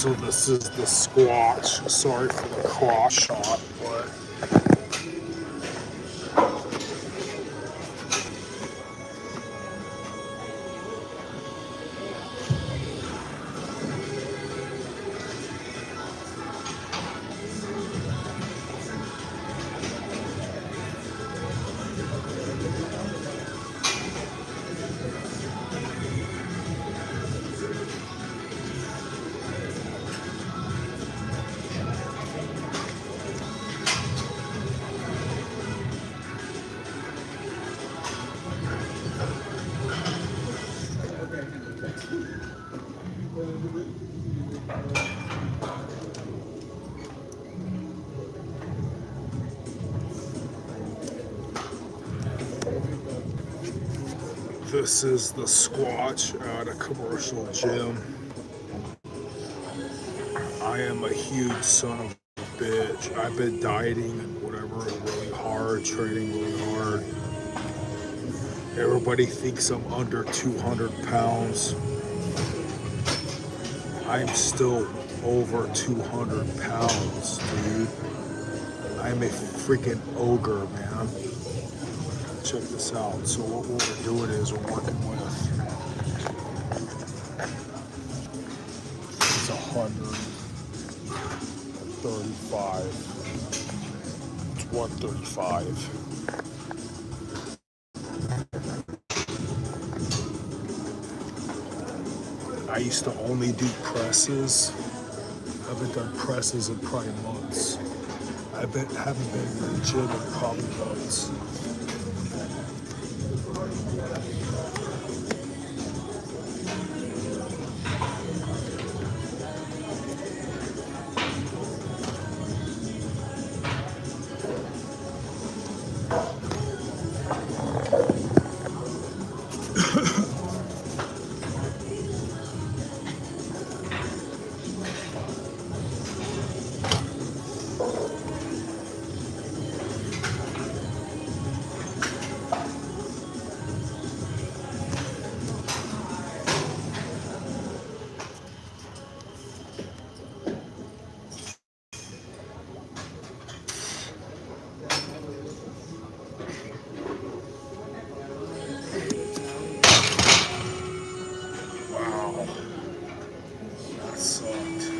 So this is the Squatch. Sorry for the cross shot, but this is the Squatch at a commercial gym. I am a huge son of a bitch. I've been dieting and whatever really hard, training really hard. Everybody thinks I'm under 200 pounds. I'm still over 200 pounds, dude. I'm a freaking ogre, man. Check this out. So what we're doing is we're working with, it's 135. It's 135. I used to only do presses. I haven't done presses in probably months. Haven't been to the gym in probably months. Wow, that sucked.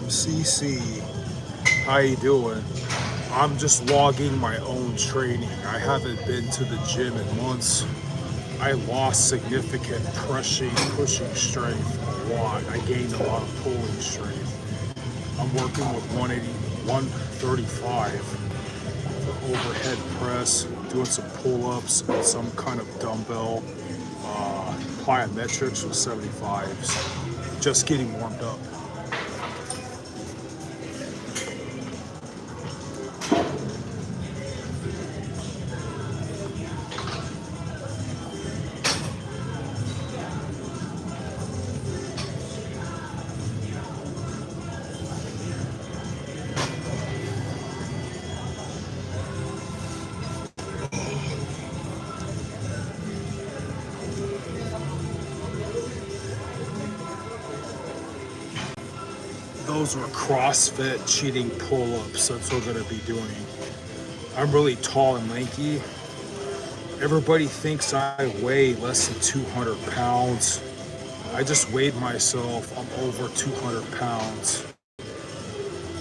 CC, how you doing? I'm just logging my own training. I haven't been to the gym in months. I lost significant pushing strength a lot. I gained a lot of pulling strength. I'm working with 135. overhead press, doing some pull-ups and some kind of dumbbell. Plyometrics with 75s. Just getting warmed up. Those were CrossFit cheating pull-ups. That's what I'm gonna be doing. I'm really tall and lanky. Everybody thinks I weigh less than 200 pounds. I just weighed myself. I'm over 200 pounds.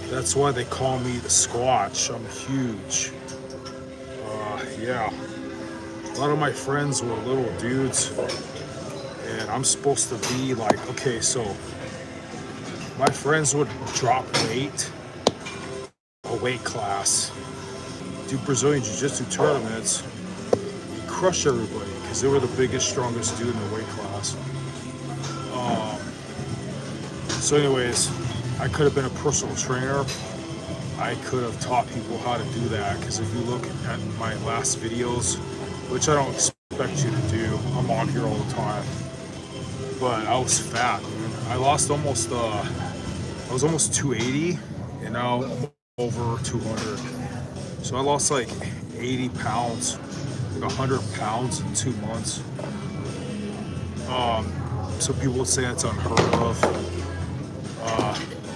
That's why they call me the Squatch. I'm huge. Yeah. A lot of my friends were little dudes, and I'm supposed to be like, okay, so my friends would drop weight, a weight class, do Brazilian Jiu-Jitsu tournaments, crush everybody because they were the biggest, strongest dude in the weight class. So anyways, I could have been a personal trainer. I could have taught people how to do that, because if you look at my last videos, which I don't expect you to do, I'm on here all the time, but I was fat, man. I lost almost, I was almost 280, and now I'm over 200. So I lost like 80 pounds, like 100 pounds in 2 months. So people would say that's unheard of.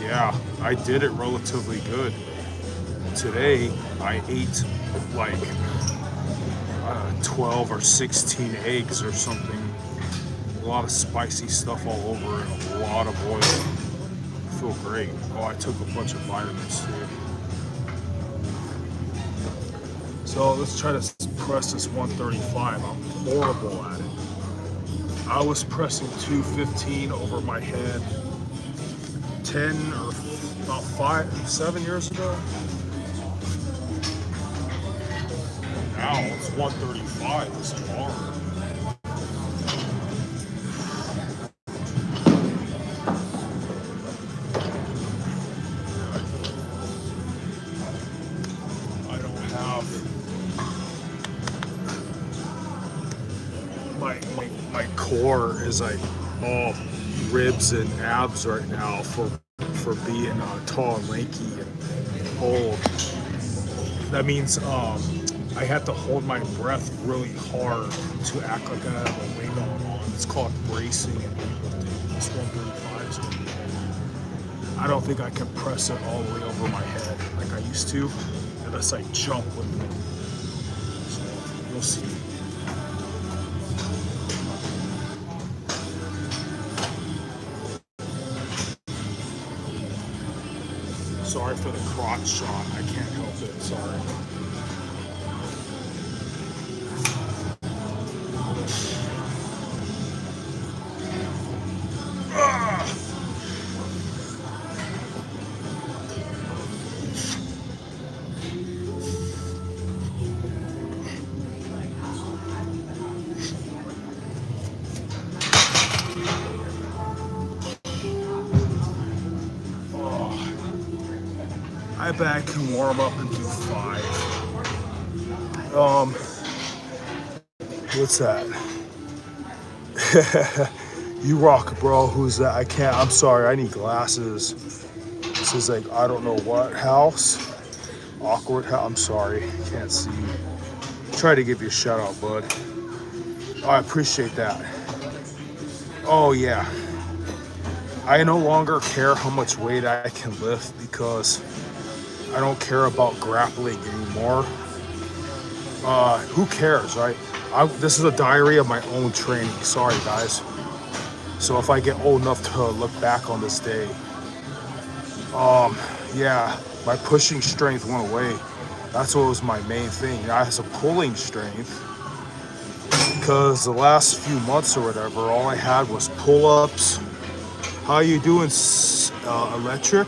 Yeah, I did it relatively good. Today, I ate like 12 or 16 eggs or something. A lot of spicy stuff all over and a lot of oil. I feel great. Oh, I took a bunch of vitamins too. So let's try to press this 135. I'm horrible at it. I was pressing 215 over my head 10 or about 7 years ago. Now it's 135. It's hard. I don't have my core is like all ribs and abs right now for being tall and lanky and old. That means I have to hold my breath really hard to act like I have a weight on. It's called bracing and weightlifting. This 135 is gonna be. I don't think I can press it all the way over my head like I used to, unless I jump with it. So you'll see. Sorry for the crotch shot. I can't help it. Sorry. I bet I can warm up and do 5. What's that? You rock, bro. Who's that? I can't. I'm sorry. I need glasses. This is like, I don't know what house. Awkward house. I'm sorry. Can't see. Try to give you a shout out, bud. Oh, I appreciate that. Oh, yeah. I no longer care how much weight I can lift because I don't care about grappling anymore. Who cares, right? This is a diary of my own training. Sorry, guys. So if I get old enough to look back on this day, yeah, my pushing strength went away. That's what was my main thing. I had some pulling strength because the last few months or whatever, all I had was pull-ups. How you doing, Electric?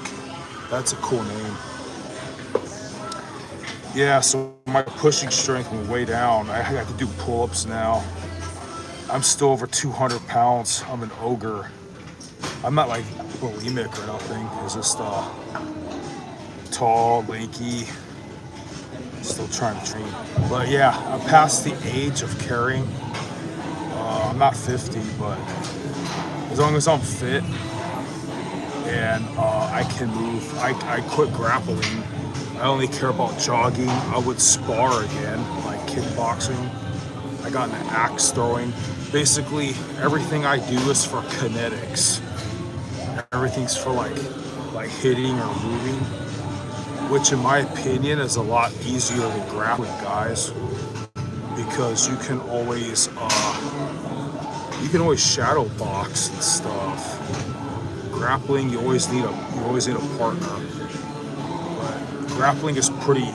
That's a cool name. Yeah, so my pushing strength went way down. I have to do pull-ups now. I'm still over 200 pounds. I'm an ogre. I'm not like bulimic or nothing. It's just tall, lanky, still trying to train. But yeah, I'm past the age of carrying. I'm not 50, but as long as I'm fit and I can move, I quit grappling. I only care about jogging. I would spar again, like kickboxing. I got into axe throwing. Basically, everything I do is for kinetics. Everything's for like hitting or moving, which in my opinion is a lot easier than grappling, guys, because you can always shadow box and stuff. Grappling, you always need a partner. But grappling is pretty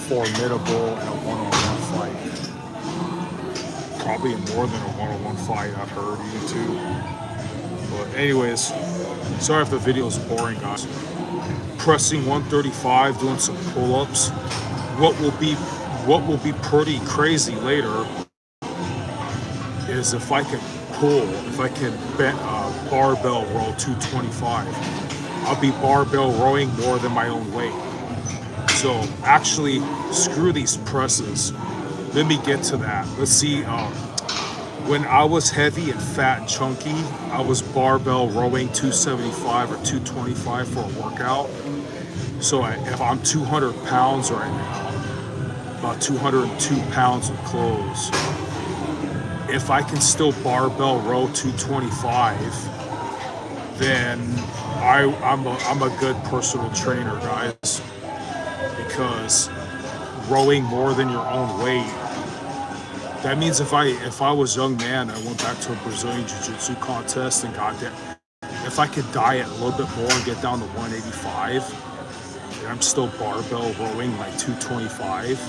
formidable in a one-on-one fight. Probably more than a one-on-one fight, I've heard even too. But anyways, sorry if the video is boring, guys. Pressing 135, doing some pull-ups. What will be pretty crazy later is if I can barbell row 225. I'll be barbell rowing more than my own weight. So actually, screw these presses. Let me get to that. Let's see. When I was heavy and fat and chunky, I was barbell rowing 275 or 225 for a workout. So if I'm 200 pounds right now, about 202 pounds of clothes, if I can still barbell row 225, then I'm a good personal trainer, guys. Because rowing more than your own weight, that means if I was a young man, I went back to a Brazilian Jiu-Jitsu contest and got there. If I could diet a little bit more and get down to 185, and I'm still barbell rowing like 225,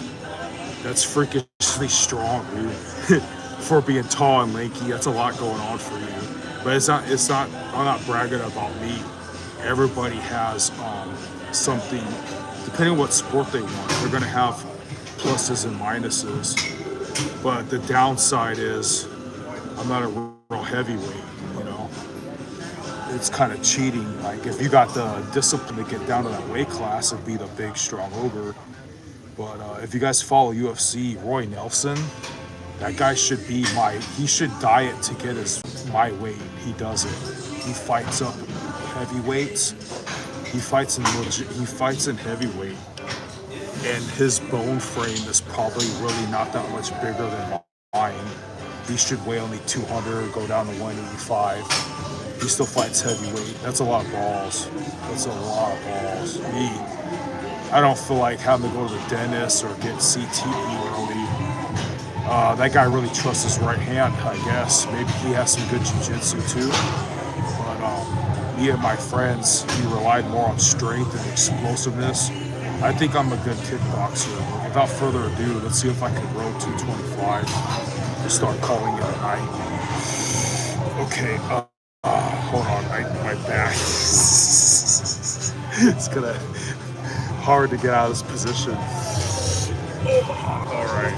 that's freakishly strong, dude. For being tall and lanky, that's a lot going on for you. But I'm not bragging about me. Everybody has something, depending on what sport they want, they're gonna have pluses and minuses. But the downside is I'm not a real heavyweight, you know. It's kind of cheating. Like if you got the discipline to get down to that weight class and be the big, strong ogre. But if you guys follow UFC, Roy Nelson, that guy should he should diet to get my weight. He doesn't. He fights up heavyweights. He fights in heavyweight. And his bone frame is probably really not that much bigger than mine. He should weigh only 200, go down to 185. He still fights heavyweight. That's a lot of balls. I don't feel like having to go to the dentist or get CTE early. That guy really trusts his right hand, I guess. Maybe he has some good jiu-jitsu too. But me and my friends, we relied more on strength and explosiveness. I think I'm a good kickboxer. But without further ado, let's see if I can row 225 to start calling it a night. Okay, hold on, my back. It's gonna hard to get out of this position. All right.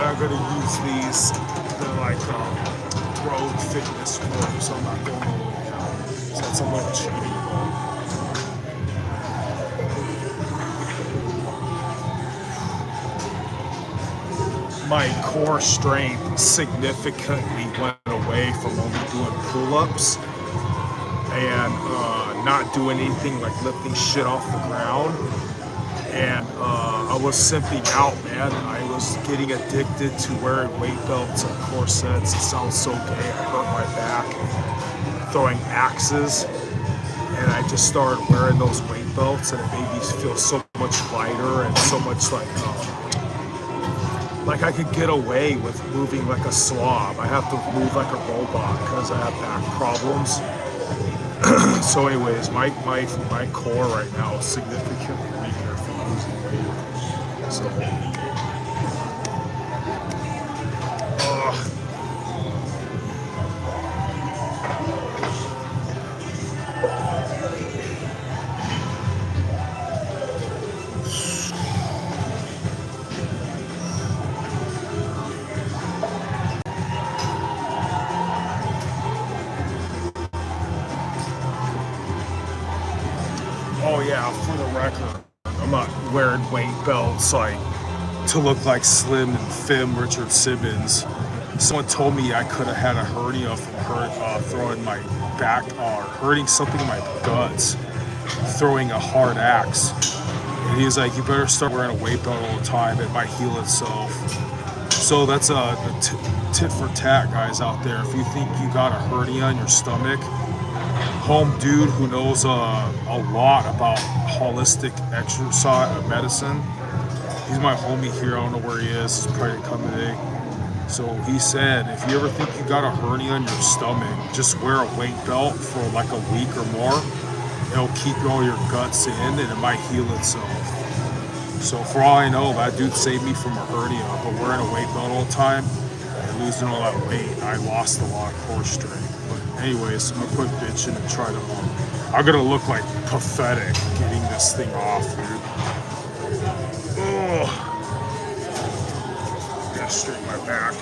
I'm gonna use these. They're like road fitness forms, so I'm not going all the way down. So that's a little cheating. My core strength significantly went away from only doing pull-ups and not doing anything like lifting shit off the ground. And I was simping out, man. I was getting addicted to wearing weight belts and corsets. It sounds so gay. I hurt my back throwing axes. And I just started wearing those weight belts, and it made me feel so much lighter and so much like I could get away with moving like a slob. I have to move like a robot because I have back problems. So anyways, my core right now is significantly weaker from losing weight. So Oh yeah, for the record, I'm not wearing weight belts like to look like Slim and Fim Richard Simmons. Someone told me I could have had a hernia from throwing my back or hurting something in my guts, throwing a hard axe. And he was like, you better start wearing a weight belt all the time. It might heal itself. So that's a tit for tat, guys out there. If you think you got a hernia in your stomach, home dude who knows a lot about holistic exercise medicine. He's my homie here. I don't know where he is. He's probably gonna come today. So he said, if you ever think you got a hernia in your stomach, just wear a weight belt for like a week or more. It'll keep all your guts in and it might heal itself. So for all I know, that dude saved me from a hernia. But wearing a weight belt all the time and losing all that weight, I lost a lot of core strength. But anyways, I'm gonna quit bitching and try to. I'm gonna look like pathetic getting this thing off, dude. Oh, gotta straighten my back.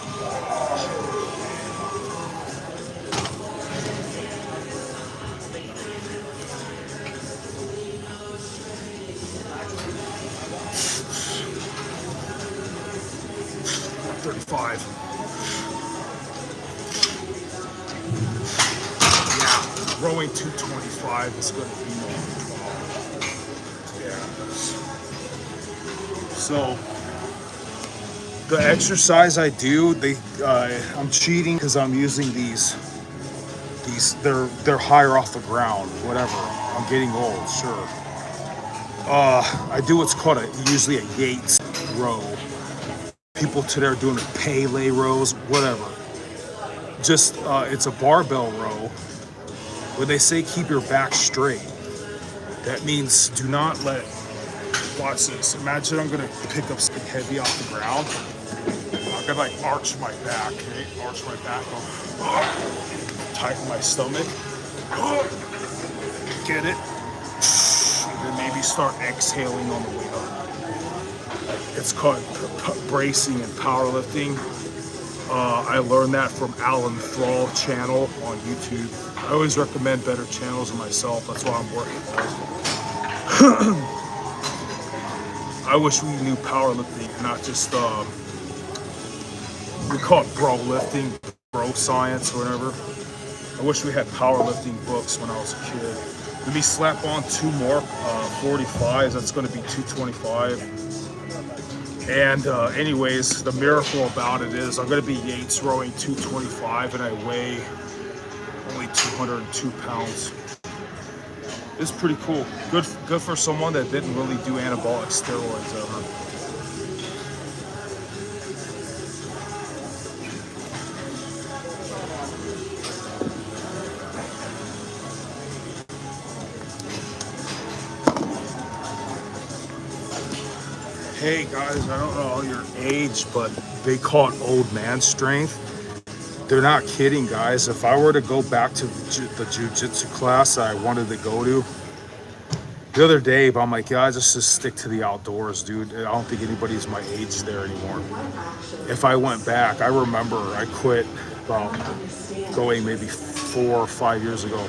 35. Yeah, rowing 225 is going to be more than 12. Yeah. So the exercise I do, I'm cheating because I'm using these. They're higher off the ground. Whatever. I'm getting old. Sure. I do what's called usually a Yates row. People today are doing Pele rows, whatever. Just it's a barbell row. When they say keep your back straight, that means do not let. Watch this. Imagine I'm gonna pick up something heavy off the ground. I'm gonna like arch my back, okay? Arch my back, tighten my stomach. Get it? And then maybe start exhaling on the way up. It's called bracing and powerlifting. I learned that from Alan Thrall channel on YouTube. I always recommend better channels than myself. That's why I'm working on. I wish we knew powerlifting, not just we call it bro lifting, bro science or whatever. I wish we had powerlifting books when I was a kid. Let me slap on 2 more 45s. That's going to be 225. And anyways, the miracle about it is I'm going to be Yates rowing 225 and I weigh only 202 pounds. It's pretty cool. Good for someone that didn't really do anabolic steroids ever. Hey guys, I don't know your age, but they call it old man strength. They're not kidding, guys. If I were to go back to the jiu-jitsu class I wanted to go to the other day, but I'm like, yeah, I just stick to the outdoors, dude. I don't think anybody's my age there anymore. If I went back, I remember I quit about going maybe 4 or 5 years ago.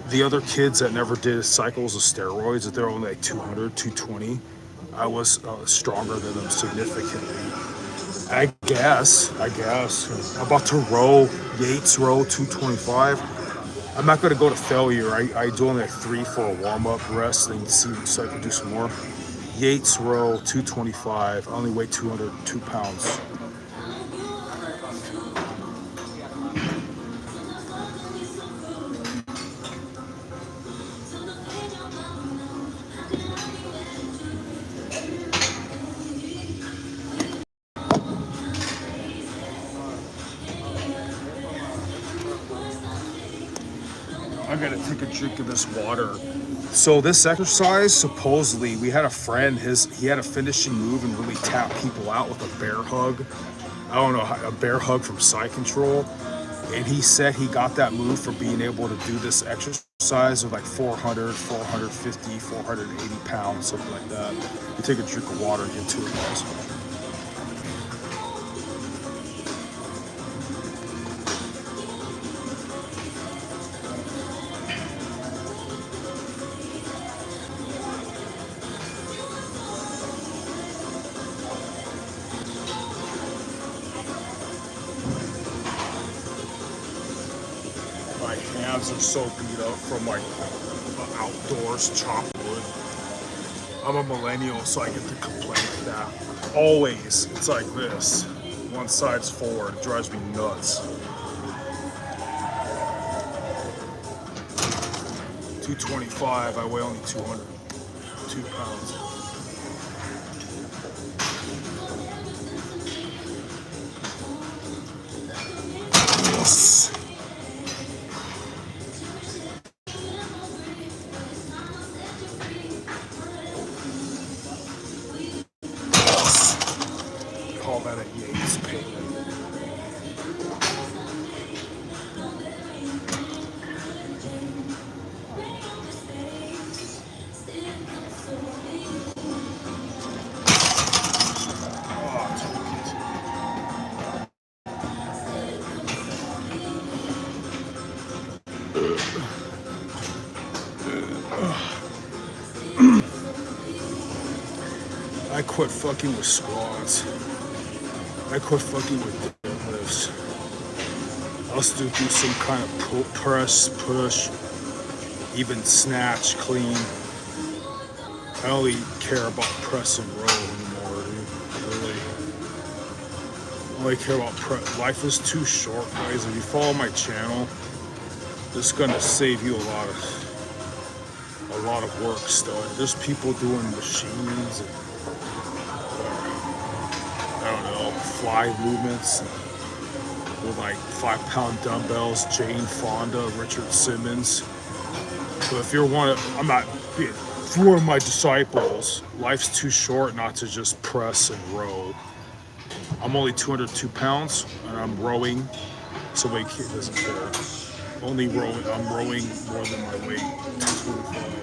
The other kids that never did cycles of steroids, that they're only like 200, 220. I was stronger than them significantly. I guess. I'm about to row, Yates row 225. I'm not going to go to failure. I do only like 3 for a warm-up rest and see so I can do some more. Yates row 225. I only weigh 202 pounds. I gotta take a drink of this water. So this exercise, supposedly, we had a friend, he had a finishing move and really tap people out with a bear hug. I don't know, a bear hug from Side Control. And he said he got that move for being able to do this exercise with like 400, 450, 480 pounds, something like that. You take a drink of water and get to it, guys. abs are so beat up from like outdoors chopped wood. I'm a millennial, so I get to complain like that. Always, it's like this. One side's forward, it drives me nuts. 225, I weigh only 202 pounds. Yes. Call that a Yates payment. I quit fucking with squats. I quit fucking with deadlifts. I'll still do some kind of press, push, even snatch, clean. I only care about press and row anymore, dude. Really. I only care about press. Life is too short, guys. If you follow my channel, it's gonna save you a lot of work still. There's people doing machines and I don't know, fly movements with like 5-pound dumbbells, Jane Fonda, Richard Simmons. But if you're I'm not being one of my disciples, life's too short not to just press and row. I'm only 202 pounds and I'm rowing. Somebody doesn't care. Only rowing, I'm rowing more than my weight, 225.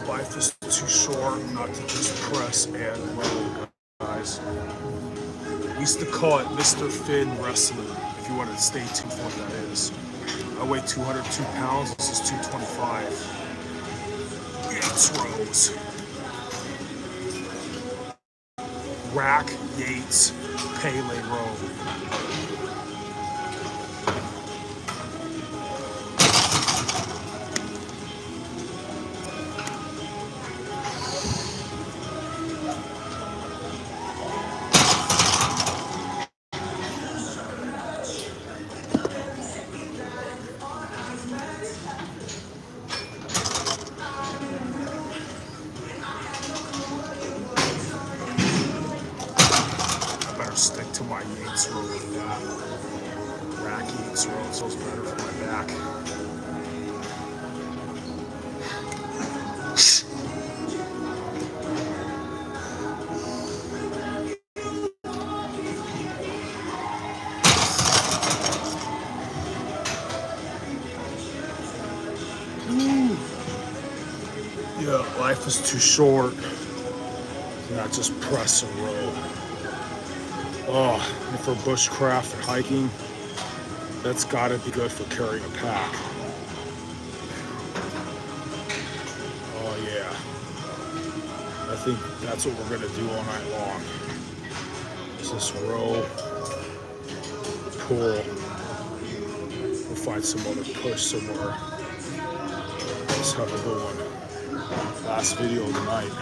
Life is too short not to just press and row, guys. We used to call it Mr. Finn Wrestling, if you want to stay tuned for what that is. I weigh 202 pounds, this is 225. Yates rows. Rack, Yates, Pele row. Stick to my Yates row with that. Rack Yates row, so it's better for my back. Yeah, life is too short. Not just press and row. Oh, and for bushcraft and hiking, that's gotta be good for carrying a pack. Oh yeah. I think that's what we're gonna do all night long. Is this row, pull. We'll find some other push somewhere. Let's have a good one. Last video of the night.